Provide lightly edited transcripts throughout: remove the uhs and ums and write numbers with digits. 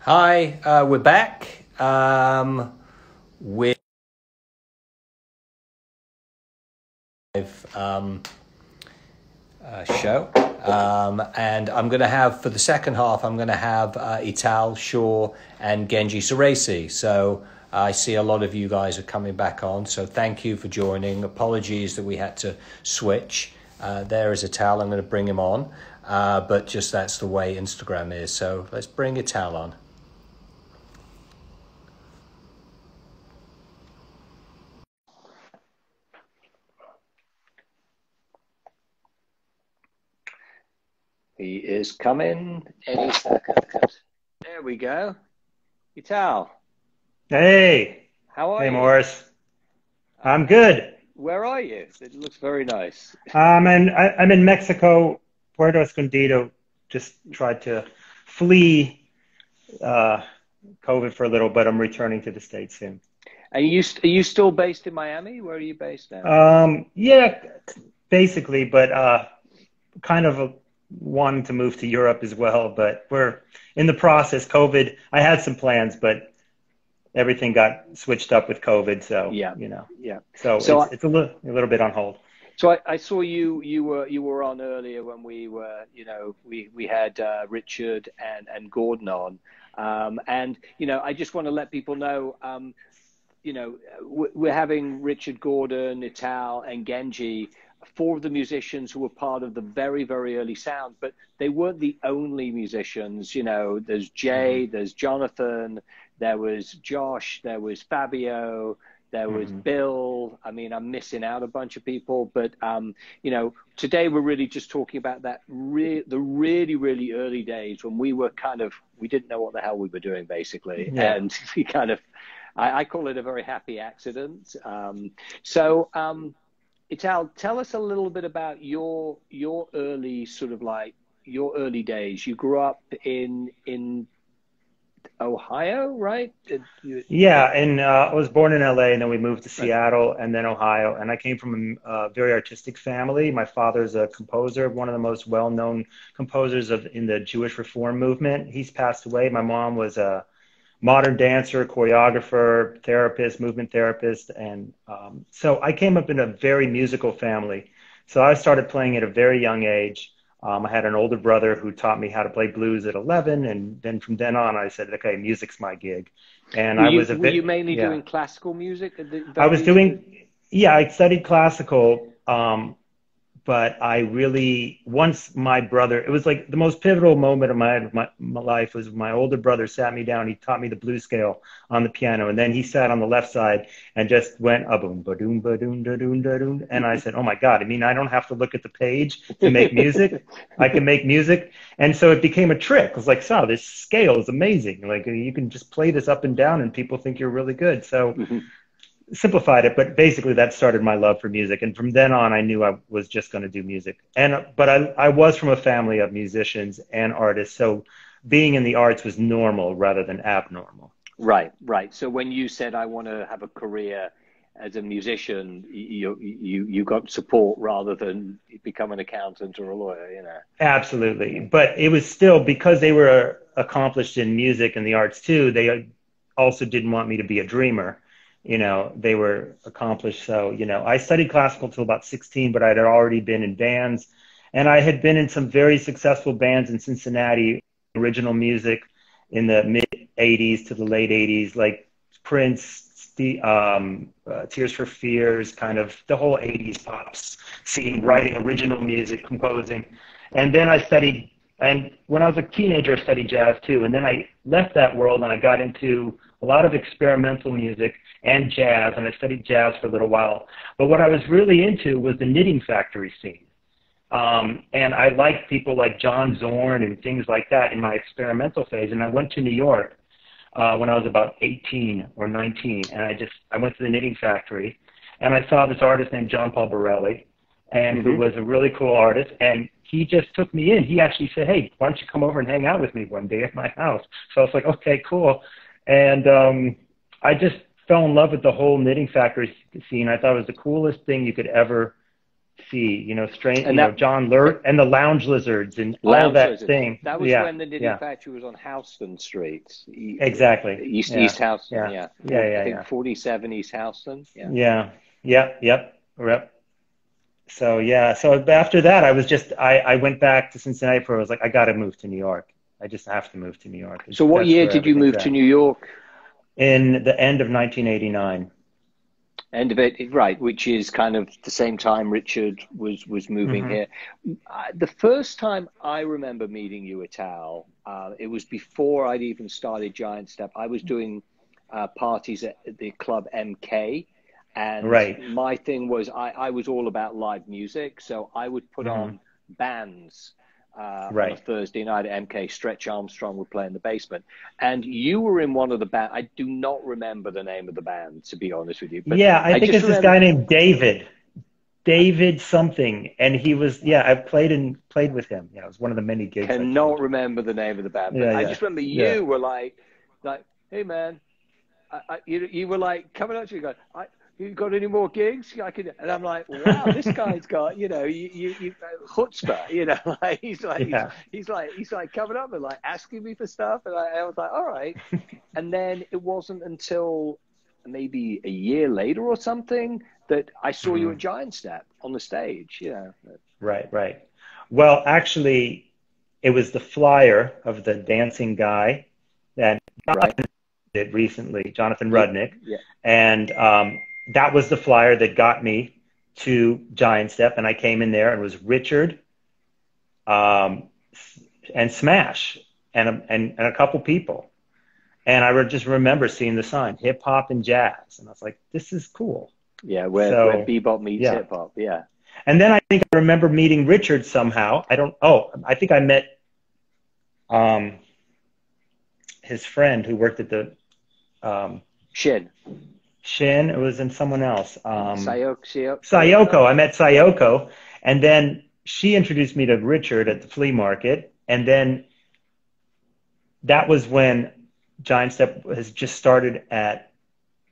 Hi, we're back with show, and I'm going to have for the second half. I'm going to have Itaal Shur and Genji Siraisi. So I see a lot of you guys are coming back on. So thank you for joining. Apologies that we had to switch. There is Itaal. I'm going to bring him on, but just that's the way Instagram is. So let's bring Itaal on. He is coming any second. There we go. Itaal. Hey. How are you? Hey, Maurice. I'm good. Where are you? It looks very nice. I'm in Mexico, Puerto Escondido. Just tried to flee COVID for a little, but I'm returning to the States soon. Are you still based in Miami? Where are you based now? Yeah, basically, but kind of wanting to move to Europe as well, but we're in the process. COVID, I had some plans, but everything got switched up with COVID. So, yeah. So it's a little bit on hold. So I saw you were on earlier when we were, we had Richard and Gordon on. And, I just want to let people know, we're having Richard, Gordon, Itaal, and Genji, four of the musicians who were part of the very, very early sound, but they weren't the only musicians. There's Jay, there's Jonathan, there was Josh, there was Fabio, there was Bill. I mean, I'm missing out a bunch of people, but, today we're really just talking about the really, really early days when we were we didn't know what the hell we were doing, basically. Yeah. And we I call it a very happy accident. Itaal, tell us a little bit about your early your early days. You grew up in Ohio, right? Yeah, and I was born in LA, and then we moved to Seattle, and then Ohio. And I came from a very artistic family. My father's a composer, one of the most well-known composers in the Jewish Reform movement. He's passed away. My mom was a modern dancer, choreographer, therapist, movement therapist. And so I came up in a very musical family. So I started playing at a very young age. I had an older brother who taught me how to play blues at 11. And then from then on, I said, okay, music's my gig. And were you mainly doing classical music? I studied classical. But I really, once my brother, it was like the most pivotal moment of my life was my older brother sat me down. He taught me the blues scale on the piano. And then he sat on the left side and just went, a-boom, ba-doom, ba-doom, da-doom, da-doom. And I said, oh my God, I don't have to look at the page to make music. I can make music. And so it became a trick. I was like, so this scale is amazing. Like you can just play this up and down and people think you're really good. So simplified it, but basically that started my love for music. And from then on, I knew I was just going to do music. But I was from a family of musicians and artists. So being in the arts was normal rather than abnormal. Right. So when you said, I want to have a career as a musician, you got support rather than become an accountant or a lawyer, Absolutely. But it was still, because they were accomplished in music and the arts too, they also didn't want me to be a dreamer. They were accomplished. So, I studied classical till about 16, but I had already been in bands, and I had been in some very successful bands in Cincinnati, original music in the mid 80s to the late 80s, like Prince, Tears for Fears, kind of the whole 80s pop scene, writing original music, composing. And then and when I was a teenager, I studied jazz too. And then I left that world and I got into a lot of experimental music and jazz, and I studied jazz for a little while. But what I was really into was the Knitting Factory scene. And I liked people like John Zorn and things like that in my experimental phase. And I went to New York when I was about 18 or 19, and I went to the Knitting Factory, and I saw this artist named John Paul Borelli, and who was a really cool artist, and he just took me in. He actually said, hey, why don't you come over and hang out with me one day at my house? So I was like, okay, cool. And I just fell in love with the whole Knitting Factory scene. I thought it was the coolest thing you could ever see, you know, strange, And you know, John Lurt and the Lounge Lizards and all that thing. That was Yeah, when the Knitting yeah, Factory was on Houston Street, exactly. Yeah, East Houston, yeah, yeah. yeah, yeah, I yeah, think 47 East Houston, yeah. yeah, yep, yep, yep. So yeah, so after that, I went back to Cincinnati for, I was like, I got to move to New York. I just have to move to New York. So what That's year where did you everything's move to at. New York? In the end of 1989. End of it, right, which is kind of the same time Richard was moving Hmm. here. The first time I remember meeting you, Itaal, it was before I'd even started Giant Step. I was doing parties at the club MK, and Right. my thing was I was all about live music, so I would put Hmm. on bands on a Right. Thursday night at MK. Stretch Armstrong would play in the basement, and you were in one of the band. I do not remember the name of the band, to be honest with you, but Yeah, I I think just it's this remember. guy named David something, and he was, yeah, I played with him. Yeah, it was one of the many gigs I Cannot played. remember the name of the band, but Yeah, I yeah, just remember yeah, you were like, hey man, you were like coming up to me going, you got any more gigs? I could, and I'm like, wow, this guy's got, you chutzpah, like yeah. he's like coming up and like asking me for stuff, and I was like, all right, and then it wasn't until maybe a year later or something that I saw you Hmm. at Giant Step on the stage, Right, right. Well, actually, it was the flyer of the dancing guy that right? did recently, Jonathan Yeah, Rudnick, yeah. and that was the flyer that got me to Giant Step, and I came in there and it was Richard, um, and Smash, and a couple people, and I just remember seeing the sign, hip hop and jazz, and I was like, this is cool. Yeah, where So bebop meets yeah, hip hop. Yeah. and then I think I remember meeting Richard somehow. I don't. Oh, I think I met um, his friend who worked at the um, Shin. Shin. It was in someone else. Sayoko. Sayoko. I met Sayoko, and then she introduced me to Richard at the flea market, and then that was when Giant Step has just started at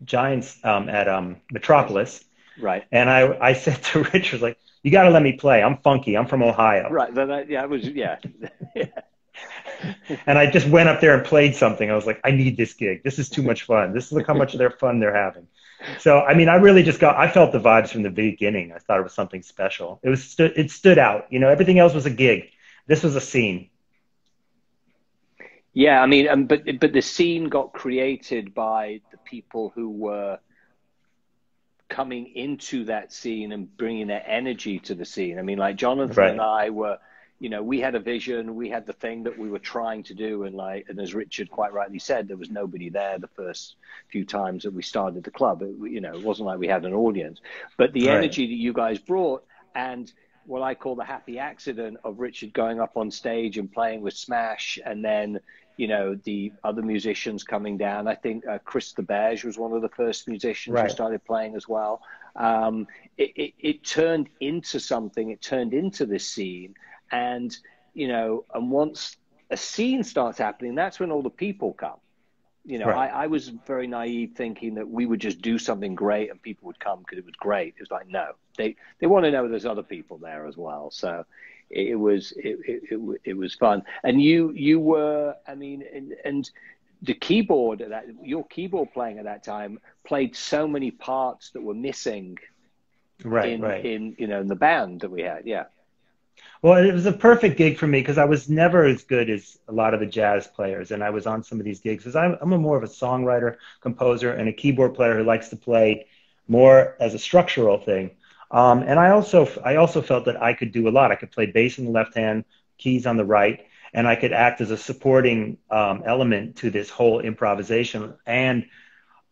Giants at Metropolis, Right. and I said to Richard, like, you got to let me play. I'm funky. I'm from Ohio. Right. Then yeah, it was yeah. Yeah. And I just went up there and played something. I was like, I need this gig. This is too much fun. This is look how much of their fun they're having. So, I mean, I really just I felt the vibes from the beginning. I thought it was something special. It stood out. You know, everything else was a gig. This was a scene. Yeah, I mean, but the scene got created by the people who were coming into that scene and bringing their energy to the scene. I mean, like Jonathan and Right. I were, we had a vision, we had the thing that we were trying to do, and as Richard quite rightly said, there was nobody there the first few times that we started the club. It wasn't like we had an audience, but the Right. energy that you guys brought and what I call the happy accident of Richard going up on stage and playing with Smash, and then the other musicians coming down. I think Chris the Beige was one of the first musicians who Right. started playing as well. It turned into something. It turned into this scene, and and once a scene starts happening, that's when all the people come. Right. I was very naive thinking that we would just do something great and people would come because it was great. It was like, no, they want to know there's other people there as well. So it was fun. And you were, I mean, and the keyboard your keyboard playing at that time played so many parts that were missing Right. in Right. in the band that we had. Yeah. Well, it was a perfect gig for me because I was never as good as a lot of the jazz players, and I was on some of these gigs because I'm a more of a songwriter, composer, and a keyboard player who likes to play more as a structural thing. And I also felt that I could do a lot. I could play bass on the left hand, keys on the right, and I could act as a supporting element to this whole improvisation. And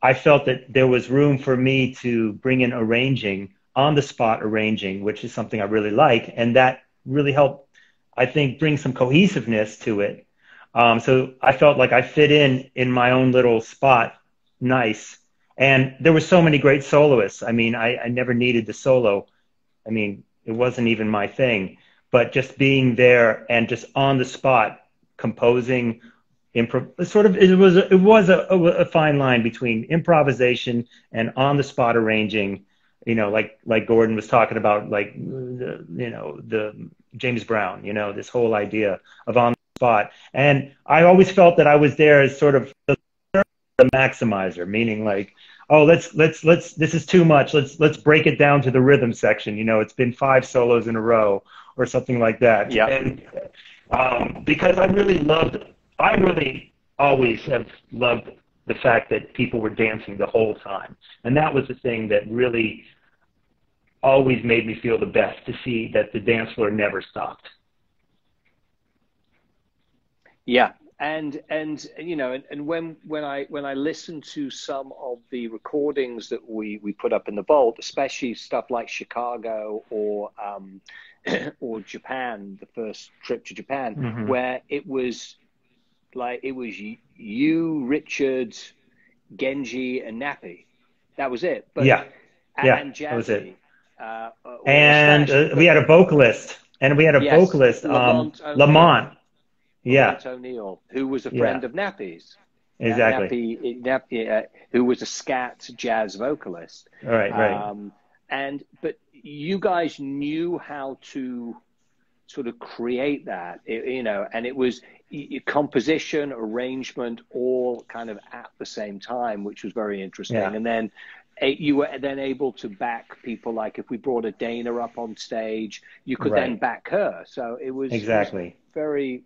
I felt that there was room for me to bring in arranging, on the spot arranging, which is something I really like. And that really helped, I think, bring some cohesiveness to it. So I felt like I fit in my own little spot nice. And there were so many great soloists. I mean, I never needed the solo. I mean, it wasn't even my thing. But just being there and just on the spot, composing, it was a fine line between improvisation and on the spot arranging. like Gordon was talking about, like, the James Brown, this whole idea of on the spot. And I always felt that I was there as sort of the maximizer, meaning like, oh, let's this is too much. Let's break it down to the rhythm section. It's been 5 solos in a row or something like that. Yeah. And because I really always have loved the fact that people were dancing the whole time. And that was the thing that really always made me feel the best, to see that the dance floor never stopped. Yeah. And when I listen to some of the recordings that we put up in the vault, especially stuff like Chicago or Japan, the first trip to Japan, Mm-hmm. where it was you, Richard, Genji, and Nappy. That was it. But and Jazzy, that was it. And we had a vocalist, vocalist, Lamont. Yeah, O'Neill, who was a friend of Nappy's. Exactly. Nappy, who was a scat jazz vocalist. Right. But you guys knew how to sort of create that, and it was composition, arrangement, all kind of at the same time, which was very interesting. Yeah. And then you were then able to back people, like if we brought a Dana up on stage, you could then back her. So it was very,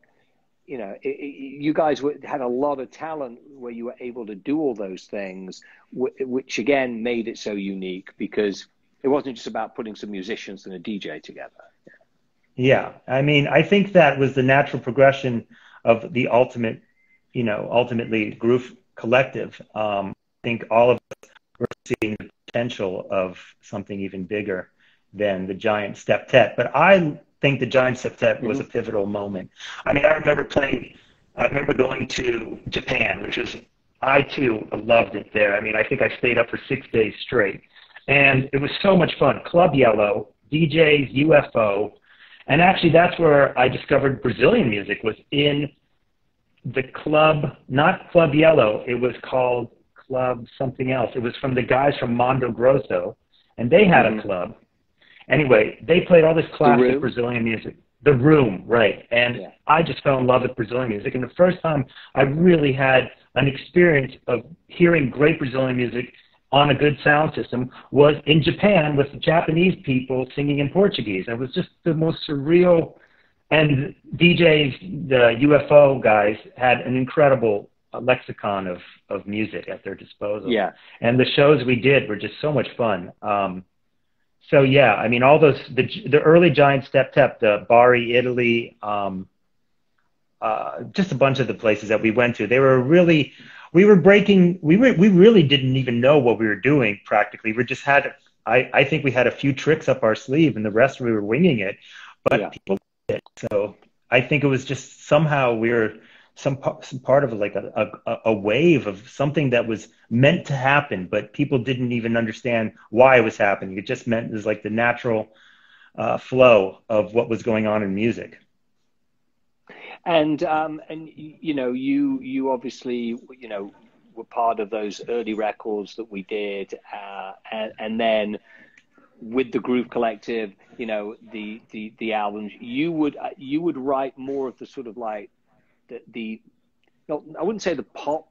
you guys had a lot of talent where you were able to do all those things, which again made it so unique, because it wasn't just about putting some musicians and a DJ together. Yeah. I mean, I think that was the natural progression of the ultimately Groove Collective. I think all of us were seeing the potential of something even bigger than the Giant Septet. But I think the Giant Septet was a pivotal moment. I mean, I remember going to Japan, I too loved it there. I mean, I think I stayed up for 6 days straight. And it was so much fun. Club Yellow, DJs, UFO. And actually, that's where I discovered Brazilian music, was in the club, not Club Yellow. It was called Club something else. It was from the guys from Mondo Grosso, and they had a club. Anyway, they played all this classic Brazilian music. The Room, right. And I just fell in love with Brazilian music. And the first time I really had an experience of hearing great Brazilian music on a good sound system was in Japan, with the Japanese people singing in Portuguese. It was just the most surreal. And DJs, the UFO guys, had an incredible lexicon of music at their disposal. Yeah. And the shows we did were just so much fun. So yeah, I mean, all those, the early Giant Septet, the Bari, Italy, just a bunch of the places that we went to, they were really, we really didn't even know what we were doing practically. We just had, I think we had a few tricks up our sleeve, and the rest we were winging it, but people did it. So I think it was just somehow we were some part of like a wave of something that was meant to happen, but people didn't even understand why it was happening. It just meant it was like the natural flow of what was going on in music. And you obviously were part of those early records that we did, and then with the Groove Collective, the albums, you would write more of the sort of like no, I wouldn't say the pop,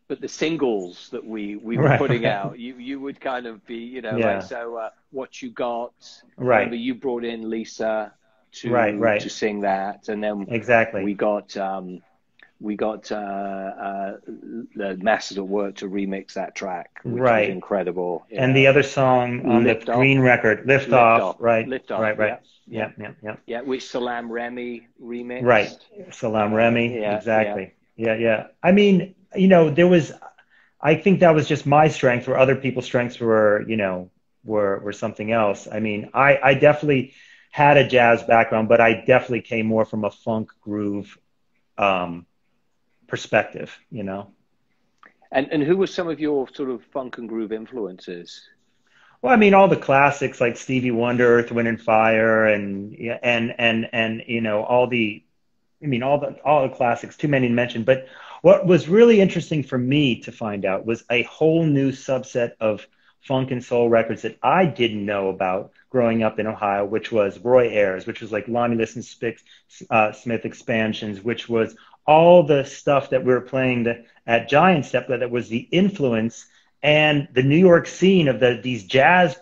but the singles that we were putting out. You would kind of be like, so What You Got. Right. Remember, you brought in Lisa to sing that, and then we got the Masters at Work to remix that track, which was incredible. And the other song on the Green record, Lift Off. Right, which Salam Remy remixed. Right, Salam Remy, exactly. Yeah. I mean, I think that was just my strength, where other people's strengths were something else. I mean, I definitely had a jazz background, but I definitely came more from a funk groove perspective, And who were some of your sort of funk and groove influences? Well, I mean, all the classics like Stevie Wonder, Earth, Wind and Fire, and all the classics, too many to mention. But what was really interesting for me to find out was a whole new subset of funk and soul records that I didn't know about growing up in Ohio, which was Roy Ayers, which was like Lonnie Liston Smith expansions, which was all the stuff that we were playing at Giant Step that was the influence and the New York scene of these jazz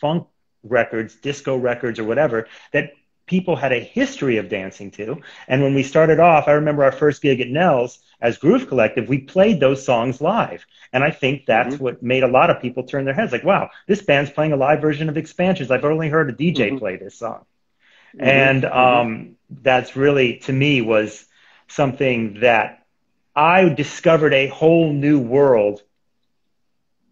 funk records, disco records or whatever, that people had a history of dancing to. And when we started off, I remember our first gig at Nell's as Groove Collective, we played those songs live. And I think that's what made a lot of people turn their heads like, wow, this band's playing a live version of Expansions. I've only heard a DJ play this song. And that's really, to me, was something that I discovered a whole new world,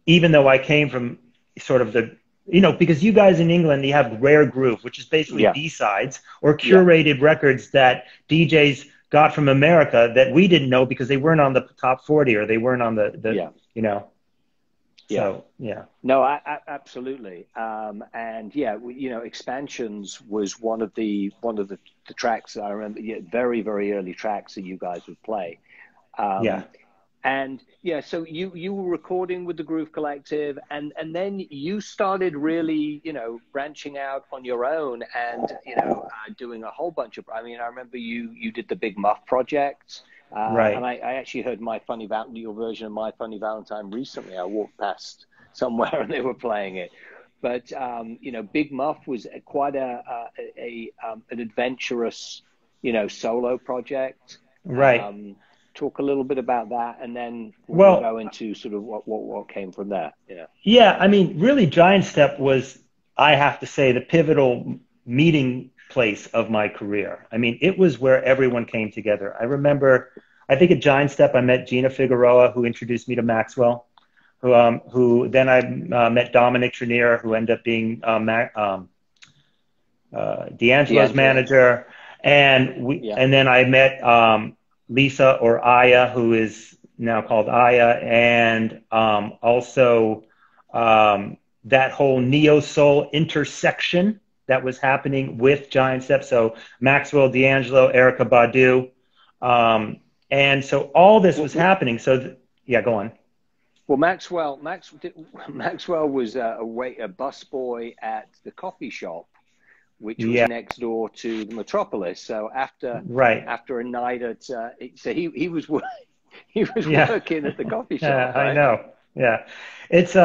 even though I came from sort of the, you know, because you guys in England, you have Rare Groove, which is basically B-sides or curated records that DJs got from America that we didn't know because they weren't on the top 40 or they weren't on the you know. So, No, absolutely. And you know, Expansions was one of the tracks that I remember, very, very early tracks that you guys would play. And so you were recording with the Groove Collective, and then you started really, you know, branching out on your own and, you know, doing a whole bunch of, I mean, I remember you did the Big Muff project. And I actually heard your version of My Funny Valentine recently. I walked past somewhere and they were playing it. But, you know, Big Muff was quite an adventurous, you know, solo project. Talk a little bit about that, and then we'll go into sort of what came from there. Yeah, I mean, really, Giant Step was, I have to say, the pivotal meeting place of my career. I mean, it was where everyone came together. I remember, I think at Giant Step, I met Gina Figueroa, who introduced me to Maxwell, who then I met Dominic Trenier, who ended up being D'Angelo's manager, and then I met Lisa or Aya, who is now called Aya, and also that whole neo-soul intersection that was happening with Giant Step. So Maxwell, D'Angelo, Erykah Badu. And so all this was happening. So, go on. Well, Maxwell was a busboy at the coffee shop, which was next door to the Metropolis. So after a night at, so he was working at the coffee shop. Yeah, right? I know. Yeah, it's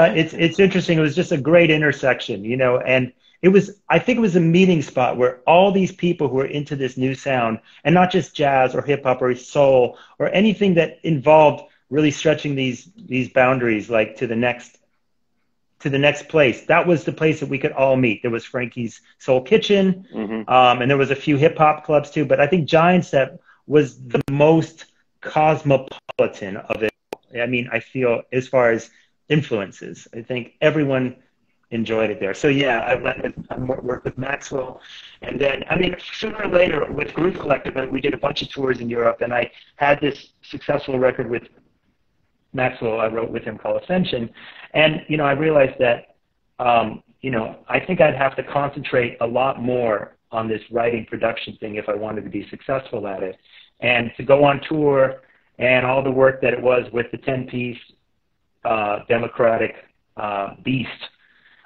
interesting. It was just a great intersection, you know, and I think it was a meeting spot where all these people who are into this new sound, and not just jazz or hip hop or soul or anything that involved really stretching these boundaries, like to the next place. That was the place that we could all meet. There was Frankie's Soul Kitchen, and there was a few hip hop clubs too. But I think Giant Step was the most cosmopolitan of it. I mean, I feel as far as influences, I think everyone enjoyed it there. So I worked with Maxwell, and then I mean sooner or later with Groove Collective, we did a bunch of tours in Europe, and I had this successful record with Maxwell I wrote with him called Ascension, and you know I realized that you know I think I'd have to concentrate a lot more on this writing production thing if I wanted to be successful at it, and to go on tour and all the work that it was with the 10-piece democratic beast.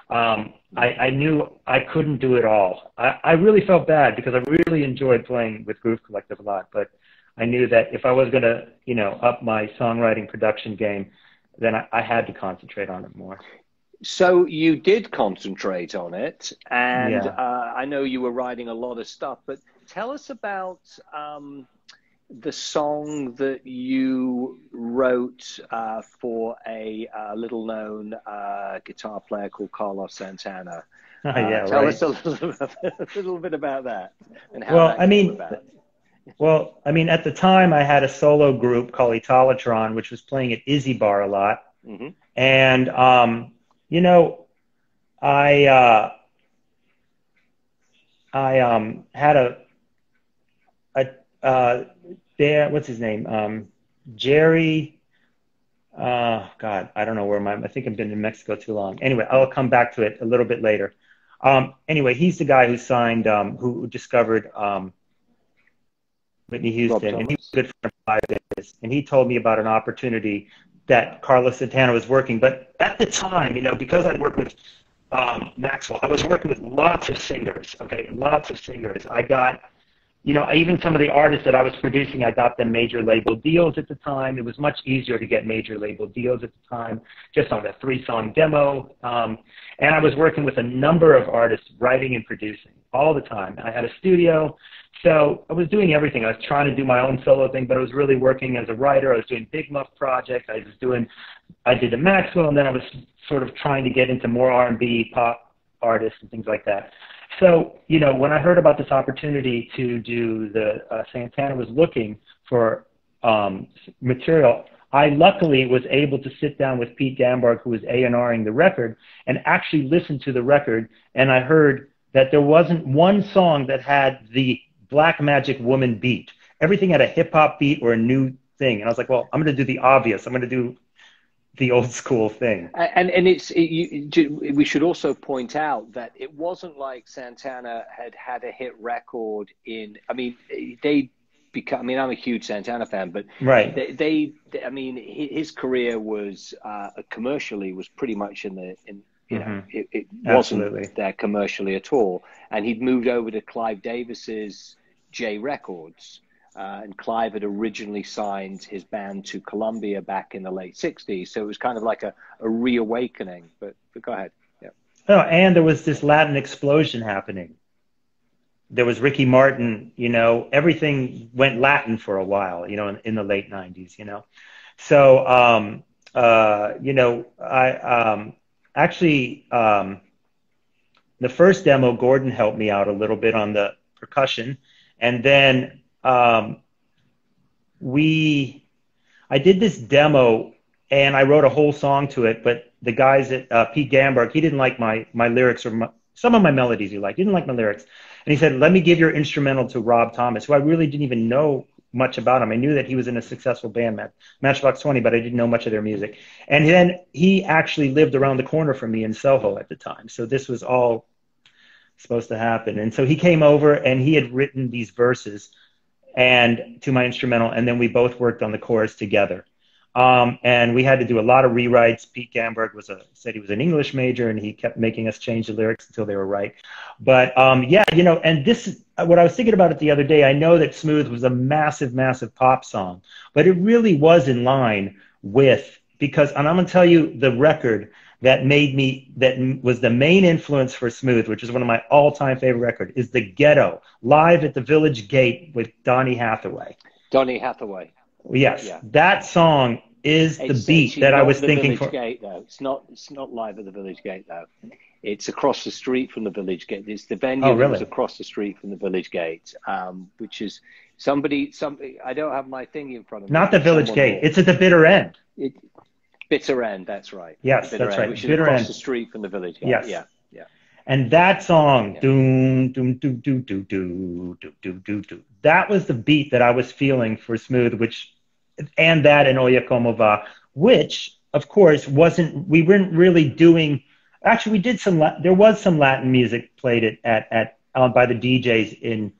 I knew I couldn't do it all. I really felt bad because I really enjoyed playing with Groove Collective a lot, but I knew that if I was going to, you know, up my songwriting production game, then I had to concentrate on it more. So you did concentrate on it, and I know you were writing a lot of stuff, but tell us about the song that you wrote for a little-known guitar player called Carlos Santana. Tell us a little bit about that and how that came about. Well, I mean, at the time, I had a solo group called Itaal which was playing at Izzy Bar a lot. And, you know, I had what's his name? Jerry. God, I don't know where I think I've been in Mexico too long. Anyway, I'll come back to it a little bit later. Anyway, he's the guy who signed, who discovered Whitney Houston, and he was a good friend of mine, and he told me about an opportunity that Carlos Santana was working. But at the time, you know, because I worked with Maxwell, I was working with lots of singers, okay, lots of singers. I got, you know, even some of the artists that I was producing, I got them major label deals at the time. It was much easier to get major label deals at the time, just on a 3-song demo. And I was working with a number of artists, writing and producing all the time. I had a studio, so I was doing everything. I was trying to do my own solo thing, but I was really working as a writer. I was doing Big Muff projects. I did the Maxwell, and then I was sort of trying to get into more R&B, pop artists and things like that. So, you know, when I heard about this opportunity to do Santana was looking for material, I luckily was able to sit down with Pete Gambarg, who was A&Ring the record, and actually listen to the record. And I heard that there wasn't one song that had the Black Magic Woman beat. Everything had a hip-hop beat or a new thing. And I was like, well, I'm going to do the obvious. I'm going to do the old school thing. And we should also point out that it wasn't like Santana had a hit record in, I mean, I'm a huge Santana fan, but right. I mean, his career was commercially was pretty much you know, it wasn't there commercially at all. And he'd moved over to Clive Davis's J Records. And Clive had originally signed his band to Columbia back in the late 60s. So it was kind of like a reawakening. But go ahead. Yeah. Oh, and there was this Latin explosion happening. There was Ricky Martin, you know, everything went Latin for a while, you know, in the late 90s, you know. So, you know, I actually, the first demo, Gordon helped me out a little bit on the percussion. And then I did this demo and I wrote a whole song to it, but the guys at Pete Gambarg, he didn't like my lyrics or some of my melodies he liked. He didn't like my lyrics. And he said, let me give your instrumental to Rob Thomas, who I really didn't even know much about him. I knew that he was in a successful band, Matchbox 20, but I didn't know much of their music. And then he actually lived around the corner from me in Soho at the time. So this was all supposed to happen. And so he came over and he had written these verses and to my instrumental, and then we both worked on the chorus together. And we had to do a lot of rewrites. Pete Gambarg said he was an English major, and he kept making us change the lyrics until they were right. But yeah, you know, and this is what I was thinking about it the other day. I know that Smooth was a massive, massive pop song, but it really was in line with, because, and I'm going to tell you the record that was the main influence for Smooth, which is one of my all-time favorite records, is The Ghetto, live at the Village Gate with Donny Hathaway. Donny Hathaway. Yes, yeah. That song is the beat that I was thinking for. Gate, though. It's not live at the Village Gate, though. It's across the street from the Village Gate. It's the venue that was across the street from the Village Gate, which is somebody. I don't have my thing in front of me. Not the Village Gate. It's at the bitter end. Bitter End. That's right. Yes, that's right. Which is across the street from the Village Gate. Yes. Yeah. And that song, doom, doom, doom, doom, doom, doom, doom, doom, doom, that was the beat that I was feeling for Smooth, and Oye Como Va, which, of course, we weren't really doing. Actually, we did there was some Latin music played by the DJs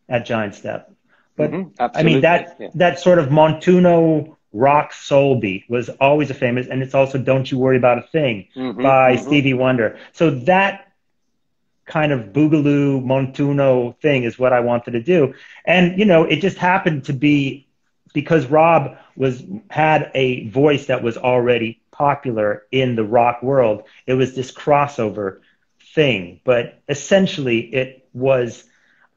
at Giant Step, but I mean that sort of Montuno rock soul beat was always a famous, and it's also Don't You Worry About a Thing by Stevie Wonder. So that kind of boogaloo Montuno thing is what I wanted to do. And, you know, it just happened to be because Rob had a voice that was already popular in the rock world. It was this crossover thing, but essentially it was,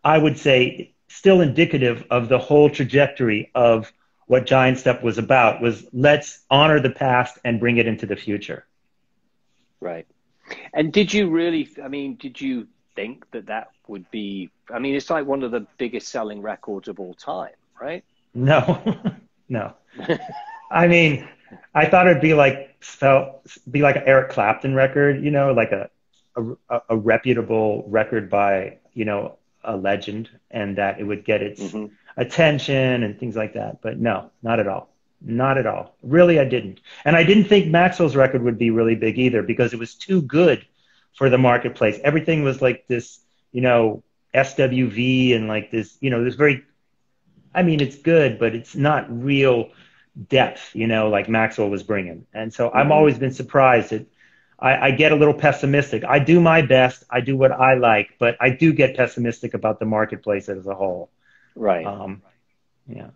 I would say, still indicative of the whole trajectory of what Giant Step was about, was let's honor the past and bring it into the future. Right. And did you think that would be, it's like one of the biggest selling records of all time, right? No, no. I mean, I thought it'd be like an Eric Clapton record, you know, like a reputable record by, you know, a legend, and that it would get its attention and things like that. But no, not at all. Not at all. Really, I didn't. And I didn't think Maxwell's record would be really big either, because it was too good for the marketplace. Everything was like this, you know, SWV and like this, you know, this very, I mean, it's good, but it's not real depth, you know, like Maxwell was bringing. And so I've always been surprised that I get a little pessimistic. I do my best. I do what I like, but I do get pessimistic about the marketplace as a whole. Right. Yeah.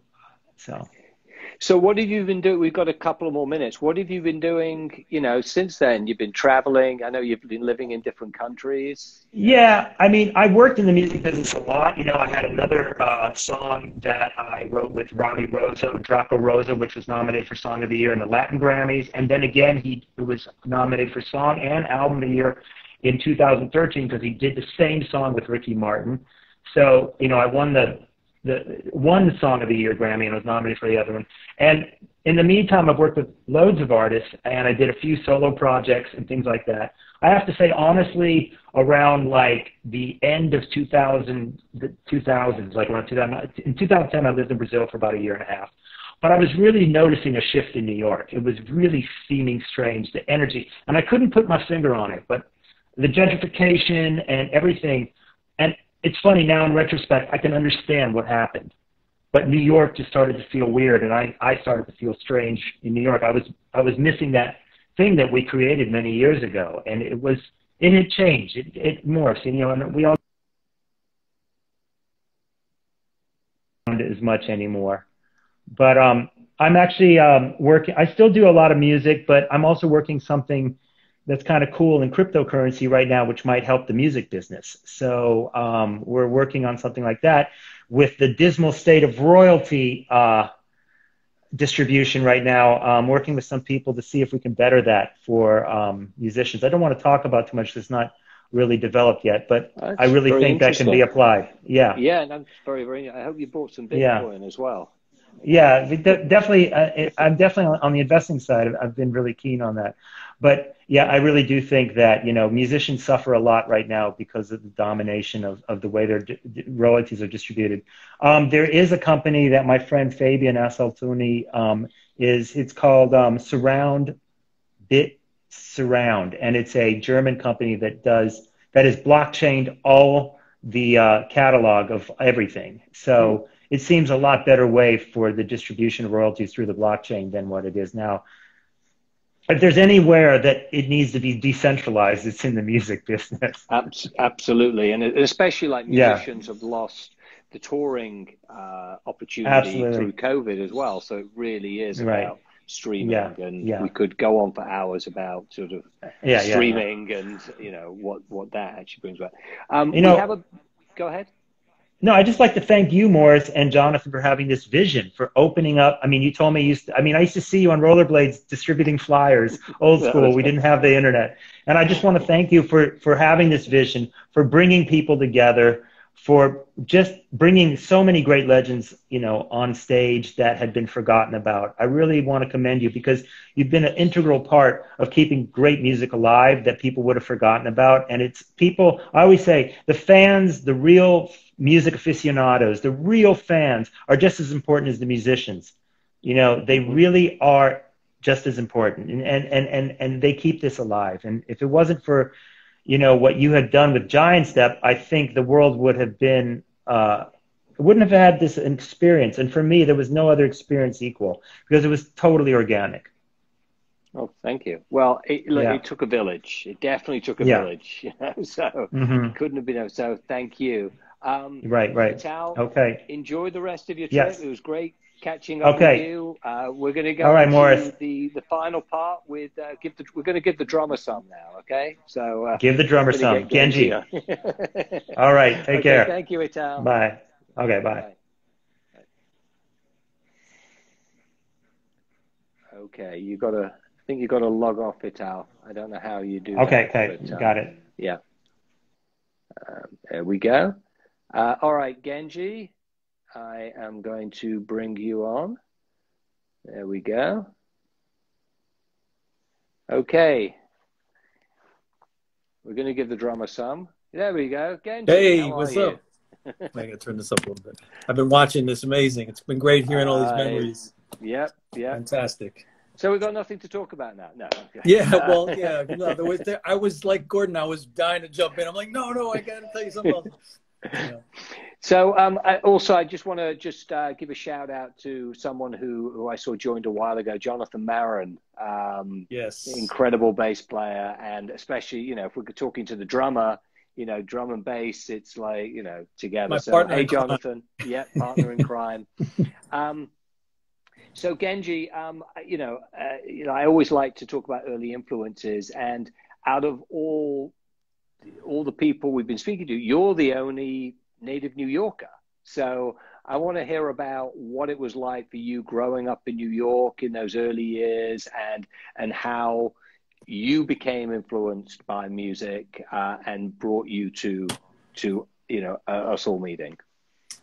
So what have you been doing? We've got a couple of more minutes. What have you been doing, you know, since then? You've been traveling. I know you've been living in different countries. Yeah, I mean, I worked in the music business a lot. You know, I had another song that I wrote with Ronnie Rosa, Draco Rosa, which was nominated for Song of the Year in the Latin Grammys. And then again, he was nominated for Song and Album of the Year in 2013 because he did the same song with Ricky Martin. So, you know, I won the Song of the Year Grammy and was nominated for the other one. And in the meantime, I've worked with loads of artists, and I did a few solo projects and things like that. I have to say, honestly, around like the end of the 2000s, like around 2000, in 2010, I lived in Brazil for about a year and a half. But I was really noticing a shift in New York. It was really seeming strange, the energy. And I couldn't put my finger on it, but the gentrification and everything. And it's funny now in retrospect, I can understand what happened. But New York just started to feel weird, and I started to feel strange in New York. I was missing that thing that we created many years ago, and it had changed. It morphs, you know, and we all don't do it as much anymore. But I'm actually working. I still do a lot of music, but I'm also working something that's kind of cool in cryptocurrency right now, which might help the music business. So we're working on something like that with the dismal state of royalty distribution right now. I'm working with some people to see if we can better that for musicians. I don't want to talk about too much. It's not really developed yet, but That's I really think that can be applied. Yeah. Yeah, and I'm very, I hope you bought some Bitcoin as well. Yeah, definitely. I'm definitely on the investing side. I've been really keen on that. But yeah, I really do think that, you know, musicians suffer a lot right now because of the domination of the way their royalties are distributed. There is a company that my friend Fabian Assaltuni it's called Surround and it's a German company that is blockchained all the catalog of everything. So it seems a lot better way for the distribution of royalties through the blockchain than what it is now. If there's anywhere that it needs to be decentralized, it's in the music business. Absolutely. And especially like musicians have lost the touring opportunity through COVID as well. So it really is about streaming. And we could go on for hours about sort of streaming and, you know, what that actually brings back. Go ahead. No, I'd just like to thank you, Maurice and Jonathan, for having this vision, for opening up. I mean, you told me I used to see you on rollerblades distributing flyers, old school. We didn't have the internet. And I just want to thank you for having this vision, for bringing people together, for just bringing so many great legends, you know, on stage that had been forgotten about. I really want to commend you because you've been an integral part of keeping great music alive that people would have forgotten about. And it's people, I always say, the fans, the real music aficionados, the real fans are just as important as the musicians. You know, they really are just as important, and they keep this alive. And if it wasn't for, you know, what you had done with Giant Step, I think the world would have been, wouldn't have had this experience. And for me, there was no other experience equal because it was totally organic. Oh, thank you. Well, it took a village. It definitely took a village. You know? So it couldn't have been. So thank you. Right. Itaal, okay. Enjoy the rest of your trip. Yes. It was great catching up with you. We're going to go to the final part with we're going to give the drummer some now. Okay, so give the drummer some, Genji. All right, take care. Thank you, Itaal. Bye. Okay, bye. Okay, I think you got to log off, Itaal. I don't know how you do. Okay, but, got it. Yeah. There we go. All right, Genji. I am going to bring you on. There we go. Okay. We're going to give the drummer some. There we go. Genji, hey, what's up? I got to turn this up a little bit. I've been watching this. Amazing. It's been great hearing all these memories. Yep. Fantastic. So we've got nothing to talk about now. No. Yeah, well, yeah. No, I was like Gordon. I was dying to jump in. I'm like, no, I got to tell you something else. Yeah. So I just want to give a shout out to someone who I saw joined a while ago, Jonathan Marin, Yes. incredible bass player, and especially, you know, if we're talking to the drummer, you know, drum and bass, it's like, you know, together. My So partner hey, in crime. Jonathan, yeah, partner in crime. So Genji, I always like to talk about early influences, and out of all the people we've been speaking to, you're the only native New Yorker. So I want to hear about what it was like for you growing up in New York in those early years, and how you became influenced by music and brought you to us all meeting.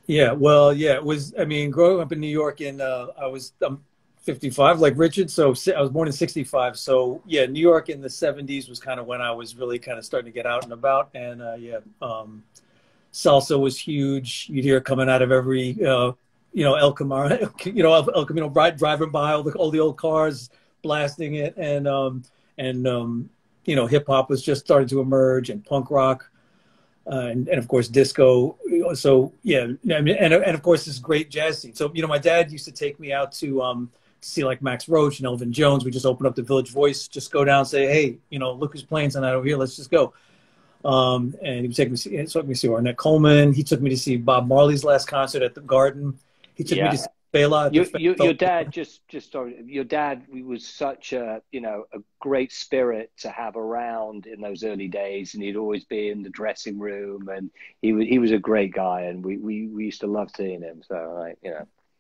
Yeah, well, yeah, it was. I mean, growing up in New York, I'm 55, like Richard. So I was born in '65. So yeah, New York in the '70s was kind of when I was really kind of starting to get out and about. And salsa was huge. You'd hear it coming out of every, El Camino, El Camino, driving by all the old cars, blasting it, and hip hop was just starting to emerge, and punk rock. And of course disco. So yeah, I mean, and of course this great jazz scene. So my dad used to take me out to see like Max Roach and Elvin Jones. We just open up the Village Voice, just go down and say, hey, look who's playing tonight over here. Let's just go. And he would take me to see Ornette Coleman. He took me to see Bob Marley's last concert at the Garden. He took me to see Fela. Your dad your dad was such a great spirit to have around in those early days, and he'd always be in the dressing room, and he was a great guy, and we used to love seeing him. So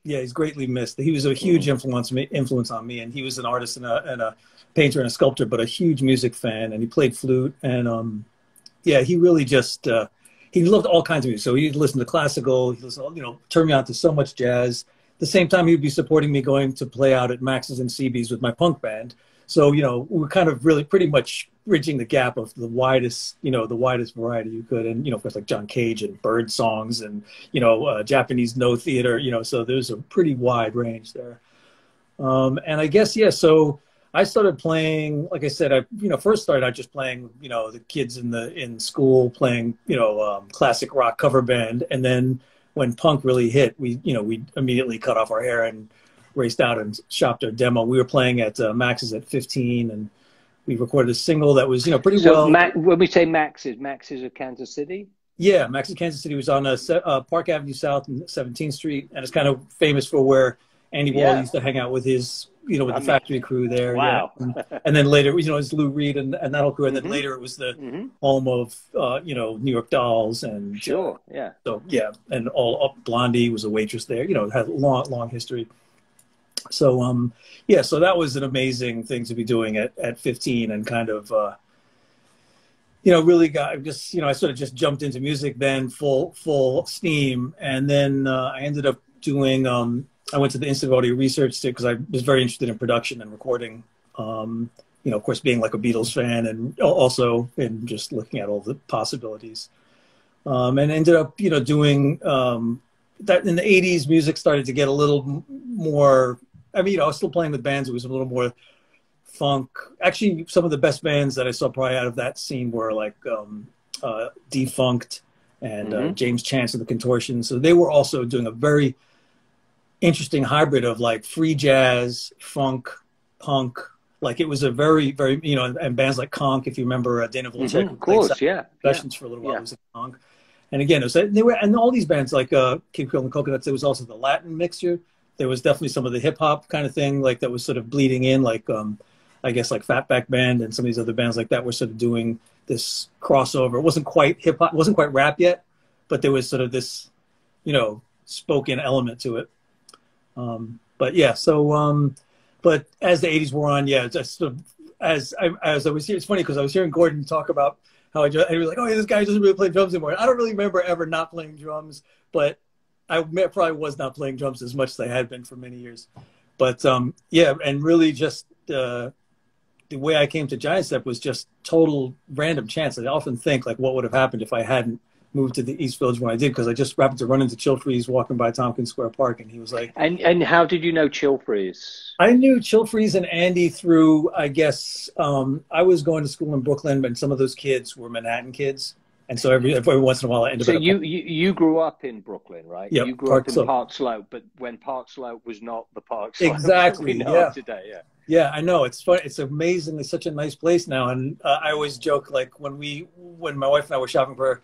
yeah, he's greatly missed. He was a huge influence on me, and he was an artist and a painter and a sculptor, but a huge music fan, and he played flute, and he really just he loved all kinds of music. So he'd listen to classical, he listened, turned me on to so much jazz. At the same time, he would be supporting me going to play out at Max's and CB's with my punk band. So, we were kind of really pretty much bridging the gap of the widest variety you could. And, of course, like John Cage and Bird songs and, Japanese no theater, so there's a pretty wide range there. And I guess, so I started playing, like I said, first started out just playing, the kids in school playing, classic rock cover band. And then when punk really hit, we immediately cut off our hair and raced out and shopped our demo. We were playing at Max's at 15, and we recorded a single that was, pretty well. When we say Max's of Kansas City? Yeah, Max's Kansas City was on Park Avenue South and 17th Street, and it's kind of famous for where Andy Wall used to hang out with his, with the factory crew there. Wow. Yeah. And then later, it's Lou Reed and that whole crew. And then later it was the home of, New York Dolls and. Sure, yeah. So, yeah. And Blondie was a waitress there, it had a long history. So, so that was an amazing thing to be doing at 15, and kind of, really got I sort of just jumped into music then full steam. And then I ended up doing, I went to the Institute of Audio Research because I was very interested in production and recording, of course, being like a Beatles fan, and also in just looking at all the possibilities. And ended up, doing that in the 80s. Music started to get a little more, I was still playing with bands. It was a little more funk. Actually, some of the best bands that I saw probably out of that scene were like Defunct and James Chance and the Contortions. So they were also doing a very interesting hybrid of like free jazz, funk, punk. Like it was a very, very, and bands like Conk, if you remember Dana Volchek. Of course, yeah. Sessions for a little while. It was Conk. And again, and all these bands like Kid Quill and the Coconuts, there was also the Latin mixture. There was definitely some of the hip hop kind of thing, like that was sort of bleeding in, like I guess like Fatback Band and some of these other bands like that were sort of doing this crossover. It wasn't quite hip hop, it wasn't quite rap yet, but there was sort of this, spoken element to it. But as the 80s wore on, just sort of, as I was here, it's funny because I was hearing Gordon talk about how and he was like, oh yeah, this guy doesn't really play drums anymore. I don't really remember ever not playing drums, but I probably was not playing drums as much as I had been for many years. But and really just the way I came to Giant Step was just total random chance. I often think like, what would have happened if I hadn't moved to the East Village when I did, because I just happened to run into Chill Freeze walking by Tompkins Square Park, and he was like... And how did you know Chill Freeze? I knew Chill Freeze and Andy through, I guess, I was going to school in Brooklyn, and some of those kids were Manhattan kids, And so every once in a while I ended up. So you grew up in Brooklyn, right? Yeah, you grew up in Park Slope, but when Park Slope was not the Park Slope exactly, that we know today. Yeah. Yeah, I know. It's fun. It's amazing. It's such a nice place now. And I always joke, like when my wife and I were shopping for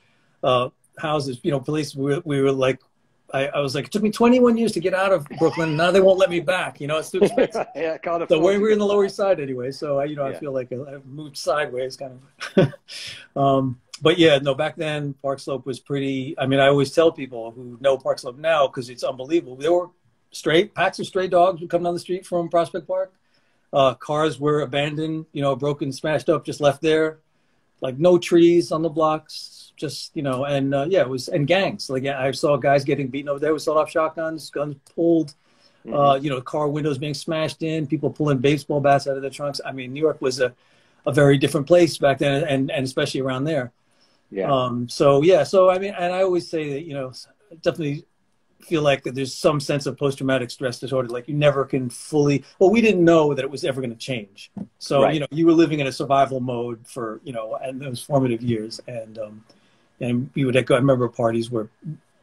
houses, you know, police, we were like, I was like, it took me 21 years to get out of Brooklyn. Now they won't let me back. You know, it's too expensive. Yeah, kind of. So we're in the Lower East Side anyway. So I feel like I've moved sideways, kind of. But yeah, no, back then Park Slope was pretty. I mean, I always tell people who know Park Slope now because it's unbelievable. There were packs of stray dogs would come down the street from Prospect Park. Cars were abandoned, you know, broken, smashed up, just left there. Like no trees on the blocks, just, you know, and it was, and gangs. Like I saw guys getting beaten over there with sawed-off shotguns, guns pulled, you know, car windows being smashed in, people pulling baseball bats out of their trunks. I mean, New York was a very different place back then, and especially around there. Yeah. So I mean, and I always say that, you know, definitely feel like that there's some sense of post-traumatic stress disorder. Like you never can fully, well, we didn't know that it was ever going to change. So, you know, you were living in a survival mode for, you know, and those formative years. And we would go, I remember parties where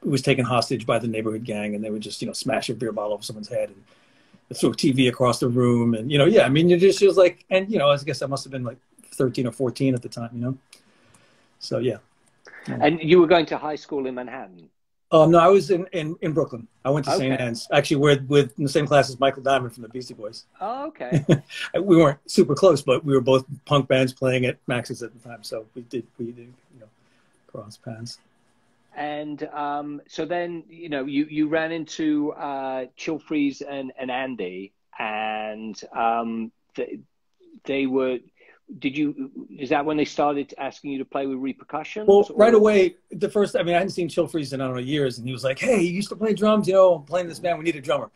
it was taken hostage by the neighborhood gang and they would just, you know, smash a beer bottle over someone's head and throw a TV across the room. And, you know, I mean, it just was like, and, you know, I guess I must've been like 13 or 14 at the time, you know? So, yeah. And you were going to high school in Manhattan? No, I was in Brooklyn. I went to St. Anne's. Actually, we're in the same class as Michael Diamond from the Beastie Boys. Oh, okay. We weren't super close, but we were both punk bands playing at Max's at the time. So we did, you know, cross paths. And so then, you know, you ran into Chill Freeze and Andy, and they were. Is that when they started asking you to play with repercussions? Well, right away, I hadn't seen Chill Freeze in, I don't know, years. And he was like, hey, you used to play drums, you know, I'm playing this band, we need a drummer.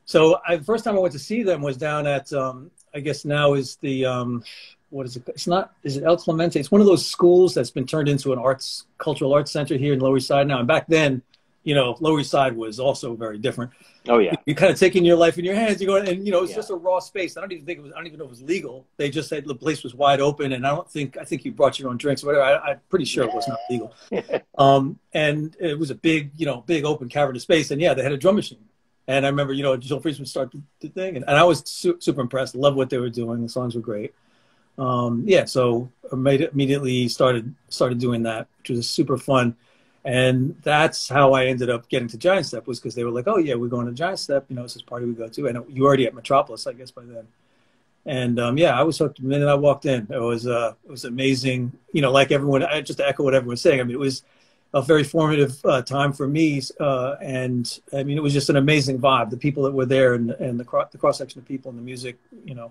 So the first time I went to see them was down at, I guess now is the, what is it? Is it El Clemente? It's one of those schools that's been turned into an cultural arts center here in Lower East Side now. And back then, you know, Lower East Side was also very different. Oh yeah, you're kind of taking your life in your hands. You go, and you know, it's just a raw space. I don't even know if it was legal. They just said the place was wide open, and I think you brought your own drinks or whatever. I'm pretty sure it was not legal. And it was a big open cavernous space, and they had a drum machine. And I remember, you know, Jill Freeze would start the thing, and I was super impressed. Loved what they were doing. The songs were great. So I immediately started doing that, which was super fun. And that's how I ended up getting to Giant Step, was because they were like, oh, yeah, we're going to Giant Step. You know, it's this party we go to. And you were already at Metropolis, I guess, by then. And, I was hooked the minute I walked in. It was amazing. You know, like everyone, just to echo what everyone's saying, I mean, it was a very formative time for me. And, I mean, it was just an amazing vibe. The people that were there and the cross-section of people and the music, you know,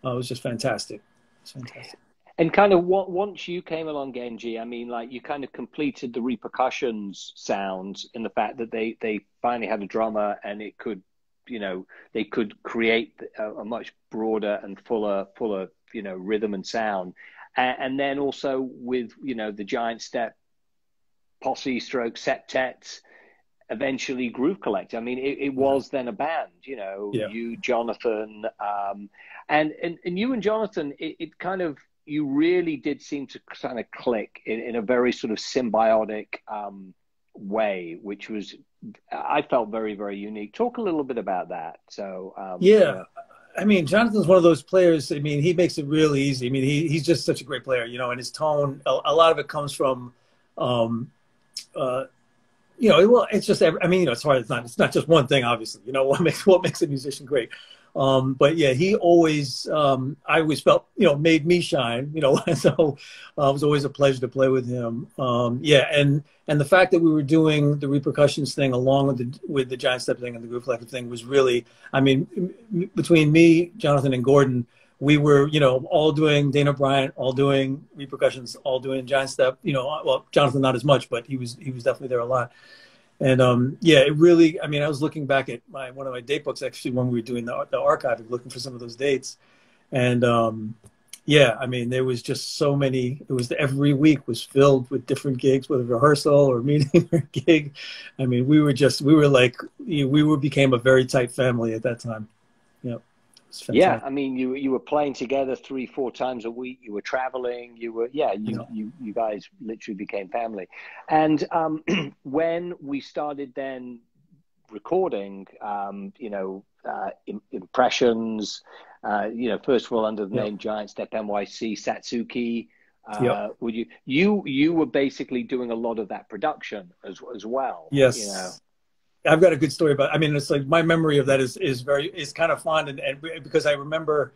it was just fantastic. It's fantastic. And kind of once you came along, Genji, I mean, like you kind of completed the repercussions sound in the fact that they finally had a drummer and it could, you know, they could create a much broader and fuller, you know, rhythm and sound. And then also with, you know, the Giant Step posse stroke septet, eventually Groove Collector. I mean, it was then a band, you know, you, Jonathan, and you and Jonathan, it kind of, you really did seem to kind of click in a very sort of symbiotic way, which was, I felt very, very unique. Talk a little bit about that. So, I mean, Jonathan's one of those players. I mean, he makes it really easy. I mean, he's just such a great player, you know, and his tone, a lot of it comes from, you know, well, it's just, I mean, you know, it's hard. It's not just one thing, obviously, you know, what makes a musician great. But yeah, he always, I always felt, you know, made me shine, you know, so it was always a pleasure to play with him. And the fact that we were doing the repercussions thing along with the Giant Step thing and the Groove Collective thing was really, I mean, between me, Jonathan, and Gordon, we were, you know, all doing Dana Bryant, all doing repercussions, all doing Giant Step, you know, well, Jonathan not as much, but he was definitely there a lot. And it really, I mean, I was looking back at one of my date books actually when we were doing the archive, looking for some of those dates. And I mean, there was just so many, every week was filled with different gigs, whether rehearsal or meeting or gig. I mean, we became a very tight family at that time. Yeah. It's Yeah, fantastic. I mean, you were playing together 3, 4 times a week. You were traveling. You were, yeah, you guys literally became family. And when we started then recording, impressions, first of all under the Yep. name Giant Step NYC, Satsuki. Yep. Would you were basically doing a lot of that production as well, you know. Yes. I've got a good story about, I mean, it's like my memory of that is kind of fond. And because I remember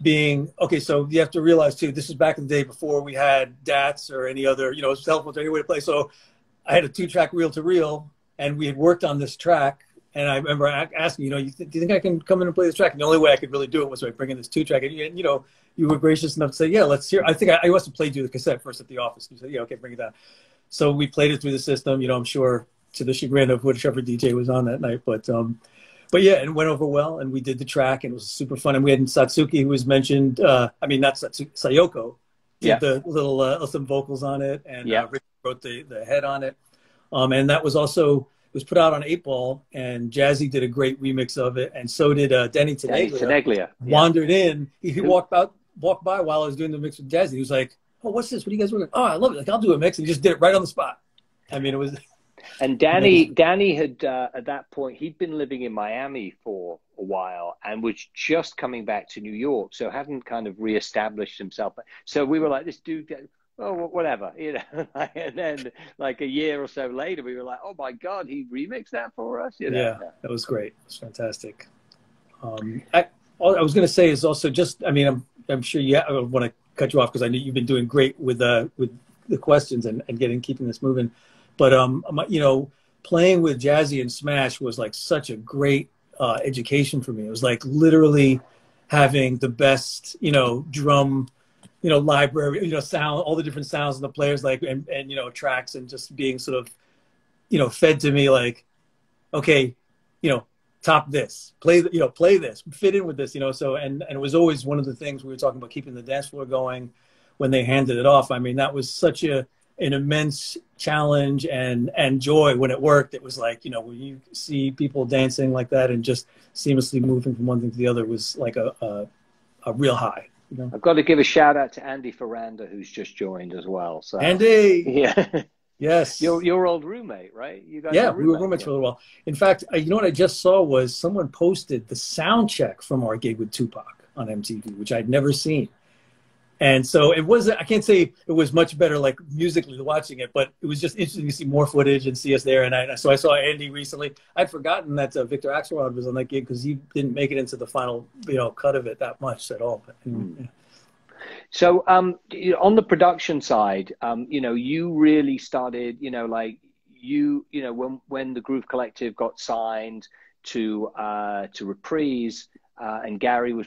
being, okay, so you have to realize too, this is back in the day before we had DATs or any other, cell phones or any way to play. So I had a 2-track reel to reel, and we had worked on this track. And I remember asking, do you think I can come in and play this track? And the only way I could really do it was by bringing this 2-track. And, you were gracious enough to say, yeah, let's hear. I think I must have played you the cassette first at the office. You said, yeah, okay, bring it down. So we played it through the system, I'm sure to the chagrin of whichever DJ was on that night. But yeah, it went over well, and we did the track, and it was super fun. And we had Satsuki, who was mentioned, not Satsuki, Sayoko, did the little some vocals on it, and Rick wrote the head on it. And that was also, it was put out on 8-Ball, and Jazzy did a great remix of it, and so did Denny Tenaglia. Wandered in, he walked by while I was doing the mix with Jazzy. He was like, "Oh, what's this? What are you guys working? Oh, I love it. Like, I'll do a mix." And he just did it right on the spot. I mean, it was. And Danny had at that point, he'd been living in Miami for a while and was just coming back to New York, so hadn't kind of reestablished himself. So we were like, this dude, whatever, And then like a year or so later, we were like, oh my God, he remixed that for us. Yeah, that was great. It was fantastic. I was going to say is also just, I mean, I'm sure I want to cut you off because I know you've been doing great with the questions and keeping this moving. But, playing with Jazzy and Smash was like such a great education for me. It was like literally having the best, drum, library, sound, all the different sounds and the players, like, and tracks, and just being sort of, fed to me like, okay, top this, play this, fit in with this, so, and it was always one of the things we were talking about, keeping the dance floor going when they handed it off. I mean, that was such an immense challenge and joy when it worked. It was like, when you see people dancing like that and just seamlessly moving from one thing to the other was like a real high. I've got to give a shout out to Andy Ferranda, who's just joined as well. So Andy, yeah, yes, your old roommate, right? You guys, yeah, we were roommates for a little while. In fact, what I just saw was someone posted the sound check from our gig with Tupac on MTV, which I'd never seen. And so it wasn't, I can't say it was much better, like musically watching it, but it was just interesting to see more footage and see us there. And so I saw Andy recently. I'd forgotten that Victor Axelrod was on that gig because he didn't make it into the final, cut of it that much at all. But, yeah. So on the production side, you really started, when the Groove Collective got signed to Reprise, and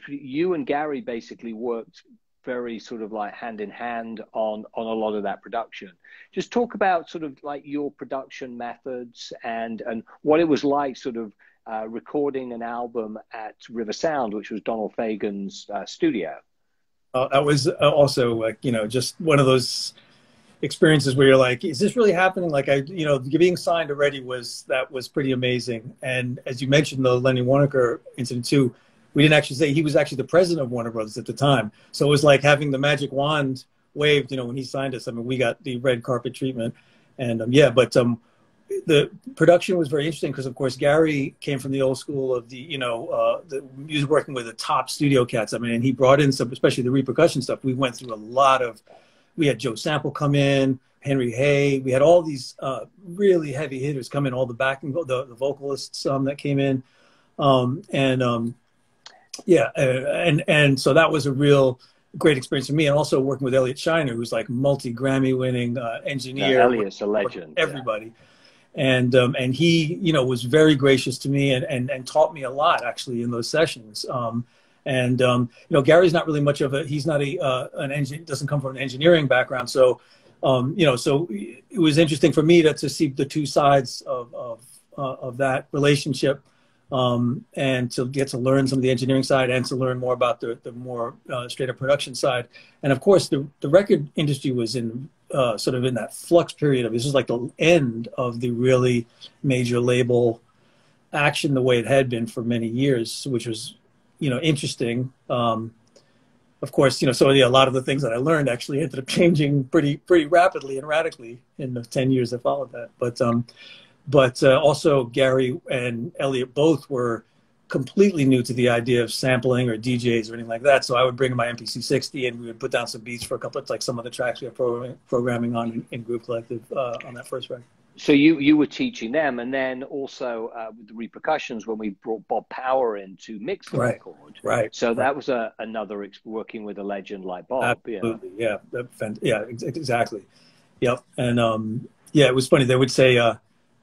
you and Gary basically worked very sort of like hand in hand on a lot of that production. Just talk about sort of like your production methods and what it was like sort of recording an album at River Sound, which was Donald Fagen's studio. That was also like, just one of those experiences where you're like, is this really happening? Like being signed already was pretty amazing. And as you mentioned, the Lenny Waronker incident too, we didn't actually say he was actually the president of Warner Brothers at the time. So it was like having the magic wand waved, when he signed us. I mean, we got the red carpet treatment, and the production was very interesting because, of course, Gary came from the old school of the music, working with the top studio cats. I mean, and he brought in some, especially the repercussion stuff. We went through we had Joe Sample come in, Henry Hay. We had all these really heavy hitters come in, all the backing, the vocalists that came in, and so that was a real great experience for me, and also working with Elliot Shiner, who's like multi-Grammy winning engineer. Yeah, Elliot's a legend. Everybody. Yeah. And he, was very gracious to me and taught me a lot actually in those sessions. Gary's not really much of he's not an engineer, doesn't come from an engineering background. So, so it was interesting for me to see the two sides of that relationship. And to get to learn some of the engineering side and to learn more about the more straight up production side. And of course, the record industry was in sort of in that flux period of, this was like the end of the really major label action the way it had been for many years, which was interesting. Of course, so yeah, a lot of the things that I learned actually ended up changing pretty rapidly and radically in the 10 years that followed that. But also Gary and Elliot both were completely new to the idea of sampling or DJs or anything like that. So I would bring my MPC 60 and we would put down some beats for a couple of, like some of the tracks we have programming on in Group Collective on that first record. So you were teaching them, and then also with the repercussions when we brought Bob Power in to mix the record. Right. So that was another working with a legend like Bob. Absolutely. Yeah, exactly. Yep. And it was funny. They would say,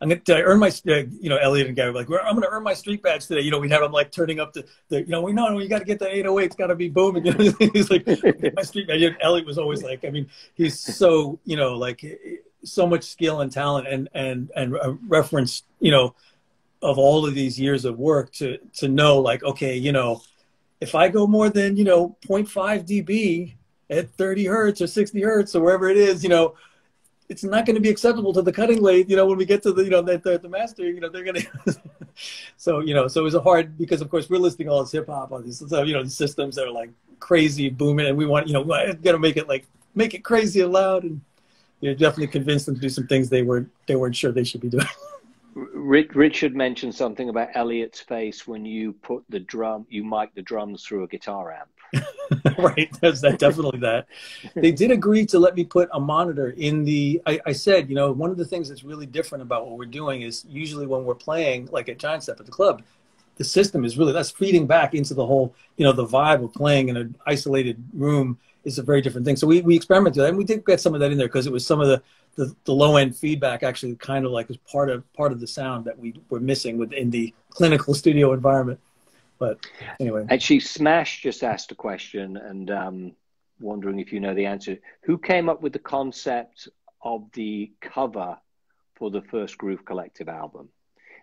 did I earn my, Elliot and Gary were like, I'm going to earn my street badge today. We'd have them like turning up we know you got to get the 808. It's got to be booming. He's like, my street badge. And Elliot was always like, I mean, he's so, so much skill and talent and a reference, of all of these years of work to know, like, okay, if I go more than, 0.5 dB at 30 hertz or 60 hertz or wherever it is, it's not going to be acceptable to the cutting lathe, when we get to the master, they're going to, so it was a hard, because of course we're listing all this hip hop on these, the systems that are like crazy booming, and we want, got to make it crazy and loud, and definitely convinced them to do some things they weren't sure they should be doing. Richard mentioned something about Elliot's face when you put you mic the drums through a guitar amp. Right, there's definitely that. They did agree to let me put a monitor in the. I said, one of the things that's really different about what we're doing is usually when we're playing, like at Giant Step at the club, the system is really, that's feeding back into the whole, the vibe of playing in an isolated room is a very different thing. So we experimented with that, and we did get some of that in there because it was some of the low end feedback actually kind of like as part of the sound that we were missing within the clinical studio environment. But anyway. Actually, Smash just asked a question, and wondering if you know the answer. Who came up with the concept of the cover for the first Groove Collective album?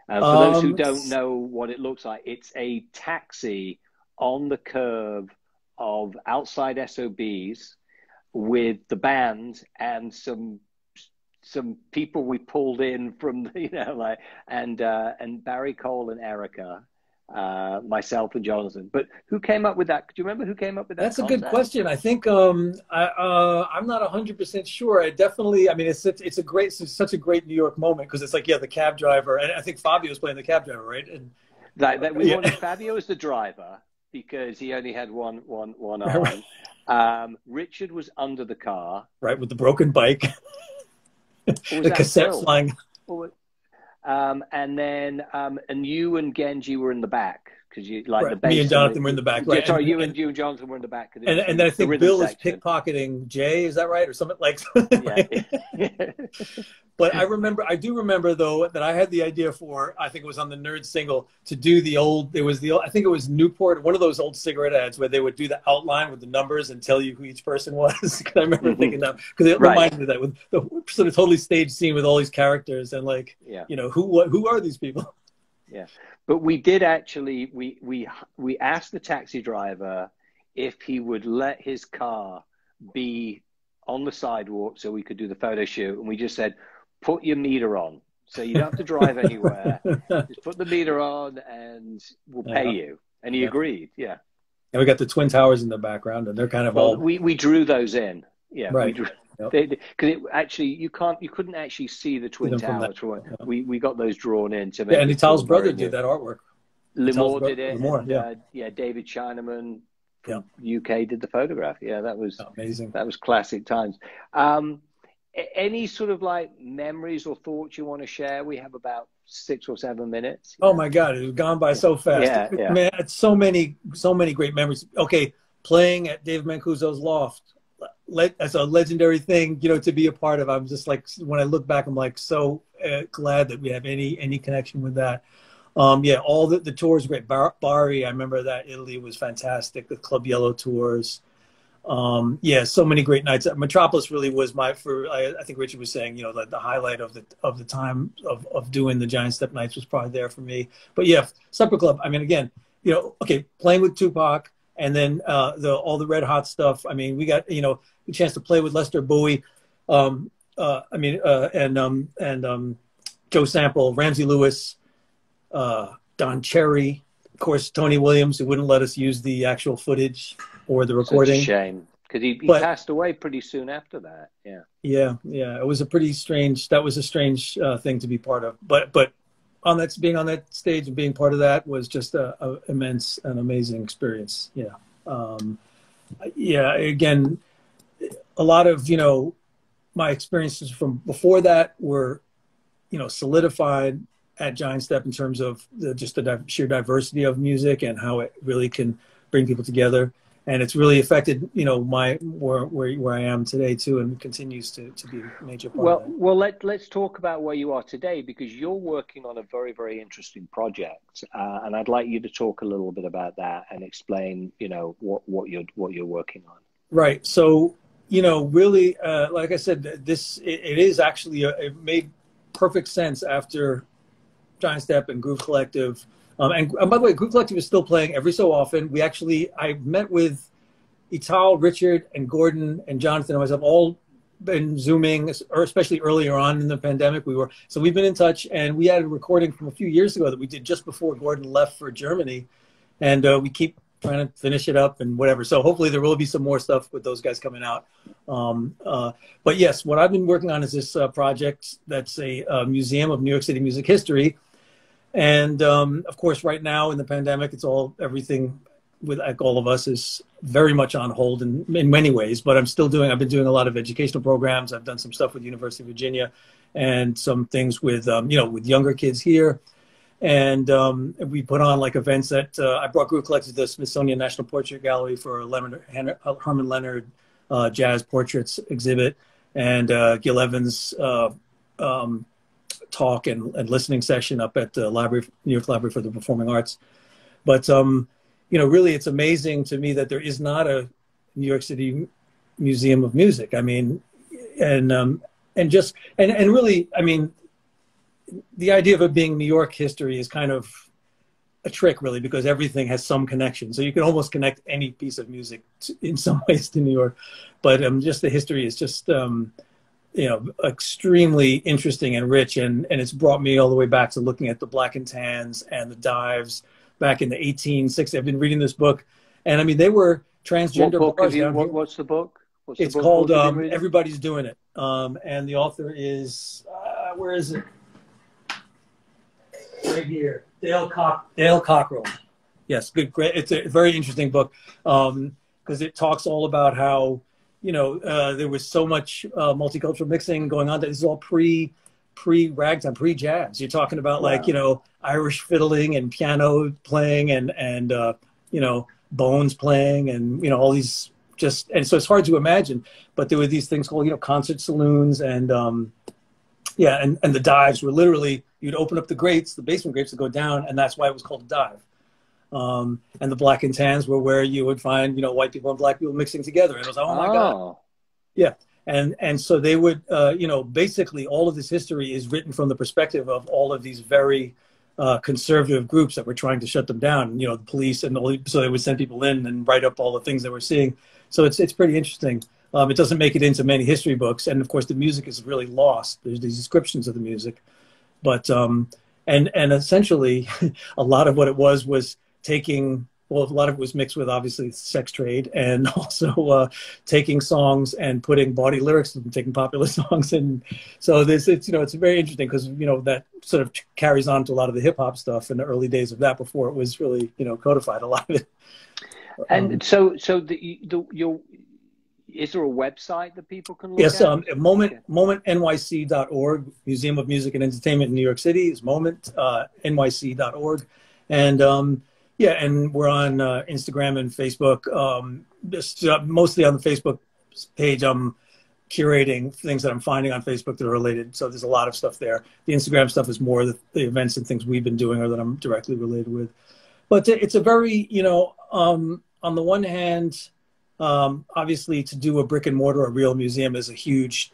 For those who don't know what it looks like, it's a taxi on the curve of outside SOBs with the band and some people we pulled in from, and Barry Cole and Erica. Myself and Jonathan, but who came up with that? Do you remember who came up with that? That's concept? A good question. I think I'm not 100% sure. I definitely. I mean, it's such a great New York moment because it's like the cab driver, and I think Fabio's playing the cab driver, right? And we wanted Fabio as the driver because he only had one arm. Richard was under the car, right, with the broken bike, the cassette flying. And then you and Genji were in the back because you like the bass. Me and Jonathan were in the back, right? Yeah, sorry, you and Jonathan were in the back. And then I think Bill is pickpocketing Jay. Is that right, or something like? Yeah. But I do remember though that I had the idea for, I think it was on the Nerd single, to do I think it was Newport, one of those old cigarette ads where they would do the outline with the numbers and tell you who each person was. I remember thinking that because it reminded me of that with the sort of totally staged scene with all these characters and who are these people? Yeah, but we did actually we asked the taxi driver if he would let his car be on the sidewalk so we could do the photo shoot, and we just said, put your meter on, so you don't have to drive anywhere. Just put the meter on, and we'll pay you. And he agreed. Yeah. And we got the Twin Towers in the background, and they're kind of all. We drew those in. Yeah. Right. Because you couldn't actually see the Twin Towers. We got those drawn in to make. Yeah, and Itaal's brother did that artwork. Limor did it. Limor, David Chinaman from UK did the photograph. Yeah, that was amazing. That was classic times. Any sort of like memories or thoughts you want to share? We have about 6 or 7 minutes. Oh my God, it's gone by so fast. Yeah. Man, it's so many great memories. Okay, playing at Dave Mancuso's loft, as a legendary thing, to be a part of. I'm just like, when I look back, I'm like so glad that we have any connection with that. All the tours were great. Bari, I remember that. Italy was fantastic. The Club Yellow tours. So many great nights. Metropolis really was I think Richard was saying, the highlight of the time of doing the Giant Step nights was probably there for me. But Supper Club, I mean, again, playing with Tupac and then all the Red Hot stuff. I mean, we got, a chance to play with Lester Bowie, and Joe Sample, Ramsey Lewis, Don Cherry, of course, Tony Williams, who wouldn't let us use the actual footage or the recording. Such a shame, because he passed away pretty soon after that. Yeah. Yeah. It was a pretty strange. That was a strange thing to be part of. But being on that stage and being part of that was just a immense and amazing experience. Again, a lot of my experiences from before that were solidified at Giant Step in terms of the sheer diversity of music and how it really can bring people together. And it's really affected, where I am today too, and continues to be a major part of that. Well, let's talk about where you are today, because you're working on a very, very interesting project, and I'd like you to talk a little bit about that and explain, what you're working on. Right. So, really, like I said, it is actually it made perfect sense after Giant Step and Groove Collective. And by the way, Groove Collective is still playing every so often. I met with Itaal, Richard, and Gordon, and Jonathan, and myself, all been Zooming, or especially earlier on in the pandemic. We've been in touch, and we had a recording from a few years ago that we did just before Gordon left for Germany. And we keep trying to finish it up and whatever. So hopefully there will be some more stuff with those guys coming out. But yes, what I've been working on is this project that's a museum of New York City music history. And of course, right now in the pandemic, everything with like all of us is very much on hold in many ways. But I've been doing a lot of educational programs. I've done some stuff with University of Virginia, and some things with with younger kids here. And we put on like events that I brought Groove Collective to the Smithsonian National Portrait Gallery for a Herman Leonard jazz portraits exhibit, and Gil Evans talk and listening session up at the New York Library for the Performing Arts. But really, it's amazing to me that there is not a New York City Museum of Music. I mean, and really, I mean, the idea of it being New York history is kind of a trick, really, because everything has some connection. So you can almost connect any piece of music in some ways to New York. But just the history is just extremely interesting and rich, and it's brought me all the way back to looking at the Black and Tans and the Dives back in the 1860s. I've been reading this book, and I mean, they were transgender. What's the book? It's called Everybody's Doing It, and the author is where is it? Right here, Dale Cockrell. Yes, great. It's a very interesting book because it talks all about how there was so much multicultural mixing going on. That this is all pre-ragtime, pre-jazz. You're talking about Irish fiddling and piano playing and bones playing and all these and so it's hard to imagine. But there were these things called concert saloons and and the dives were literally you'd open up the grates, the basement grates, to go down, and that's why it was called a dive. And the Black and Tans were where you would find, white people and black people mixing together. And it was like, oh my God. Yeah. And so they would, basically all of this history is written from the perspective of all of these very conservative groups that were trying to shut them down, the police and so they would send people in and write up all the things they were seeing. So it's pretty interesting. It doesn't make it into many history books. And of course the music is really lost. There's these descriptions of the music, but, and essentially a lot of what it was taking, a lot of it was mixed with obviously sex trade, and also taking songs and putting bawdy lyrics and taking popular songs. And so it's very interesting because, that sort of carries on to a lot of the hip hop stuff in the early days of that before it was really, codified, a lot of it. And is there a website that people can look at? Yes, momentnyc.org, Museum of Music and Entertainment in New York City is momentnyc.org. And and we're on Instagram and Facebook. Mostly on the Facebook page, I'm curating things that I'm finding on Facebook that are related. So there's a lot of stuff there. The Instagram stuff is more the events and things we've been doing or that I'm directly related with. But it's a very, on the one hand, obviously to do a brick and mortar, a real museum is a huge,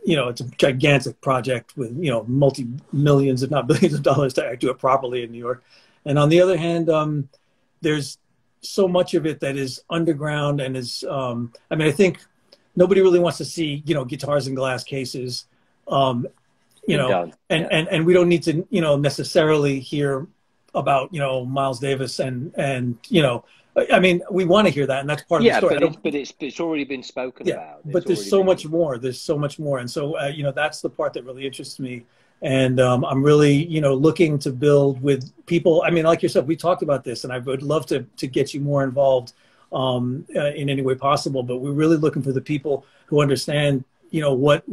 it's a gigantic project with, multi-millions, if not billions of dollars to do it properly in New York. And on the other hand, there's so much of it that is underground and is, I think nobody really wants to see, guitars in glass cases. you know, done. And we don't need to, you know, necessarily hear about, you know, Miles Davis and, you know, I mean, we want to hear that, and that's part of the story. But it's already been spoken about. But there's so much more. There's so much more, and so you know, that's the part that really interests me. And I'm really, you know, looking to build with people. I mean, like yourself, we talked about this, and I would love to get you more involved in any way possible. But we're really looking for the people who understand, you know, what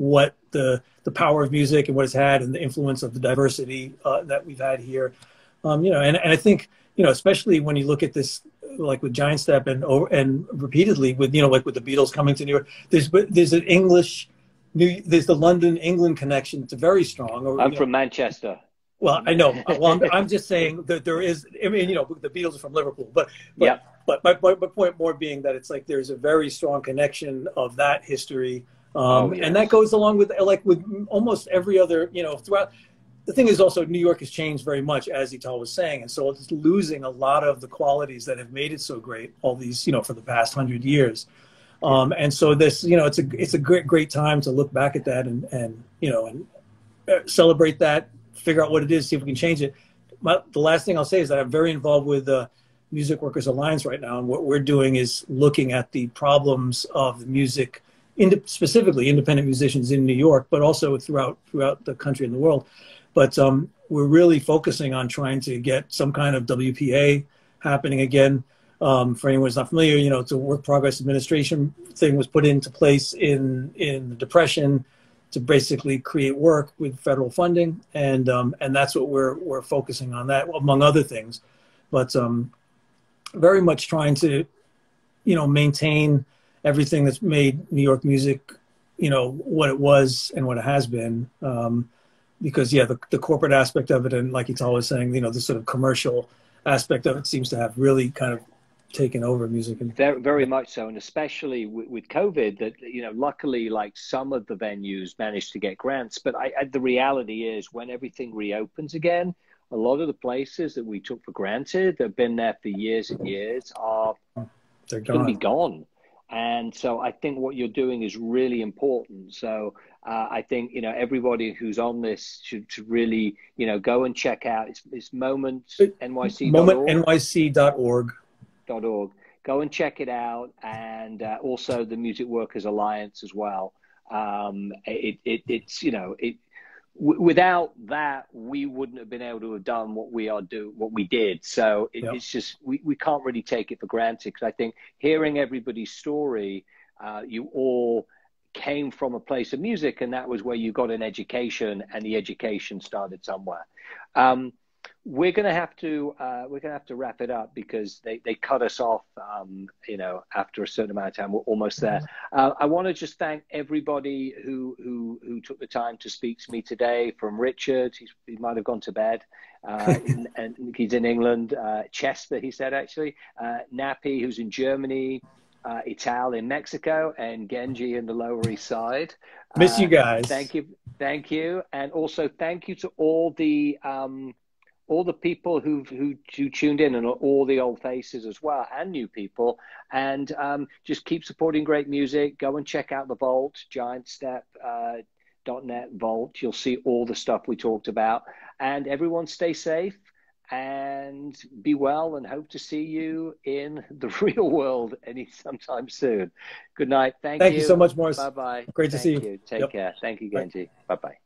the power of music and what it's had, and the influence of the diversity that we've had here. You know, and I think, you know, especially when you look at this, like with Giant Step and repeatedly with, you know, like with the Beatles coming to New York, there's an English, there's the London England connection. It's very strong. I'm from Manchester. Well, I know. Well, I'm just saying that there is. I mean, you know, the Beatles are from Liverpool, but my point more being that it's like there's a very strong connection of that history, and that goes along with almost every other, you know, throughout. The thing is also New York has changed very much, as Itaal was saying, and so it's losing a lot of the qualities that have made it so great all these, you know, for the past 100 years. And so this, you know, it's a great time to look back at that and you know, and celebrate that, figure out what it is, see if we can change it. The last thing I'll say is that I'm very involved with the Music Workers Alliance right now, and what we're doing is looking at the problems of the music, specifically independent musicians in New York, but also throughout the country and the world. But we're really focusing on trying to get some kind of WPA happening again. For anyone who's not familiar, you know, it's a work progress administration thing was put into place in the Depression to basically create work with federal funding, and that's what we're focusing on, that among other things. But very much trying to, you know, maintain everything that's made New York music, you know, what it was and what it has been. Because the corporate aspect of it, and like Itaal was saying, you know, the sort of commercial aspect of it seems to have really kind of taken over music. And very, very much so, and especially with COVID, that, you know, luckily, like some of the venues managed to get grants, but the reality is when everything reopens again, a lot of the places that we took for granted, that have been there for years and years, are going to be gone. And so I think what you're doing is really important. So I think, you know, everybody who's on this should really, you know, go and check out it's momentnyc.org. Go and check it out, and also the Music Workers Alliance as well. It's, you know, without that, we wouldn't have been able to have done what we did. So it's just, we can't really take it for granted, because I think hearing everybody's story, you all came from a place of music, and that was where you got an education, and the education started somewhere. We're gonna have to wrap it up, because they cut us off, you know, after a certain amount of time. We're almost there. I want to just thank everybody who took the time to speak to me today. From Richard, he might have gone to bed, and he's in England. Chester, he said, actually. Nappy, who's in Germany. Itaal in Mexico, and Genji in the Lower East Side. Miss you guys. Thank you, and also thank you to all the people who tuned in, and all the old faces as well, and new people. And just keep supporting great music. Go and check out the Vault, giantstep.net Vault. You'll see all the stuff we talked about. And everyone stay safe and be well, and hope to see you in the real world sometime soon. Good night. Thank you. Thank you so much, Maurice. Bye-bye. Great to see you. Take care. Thank you, Genji. Bye-bye.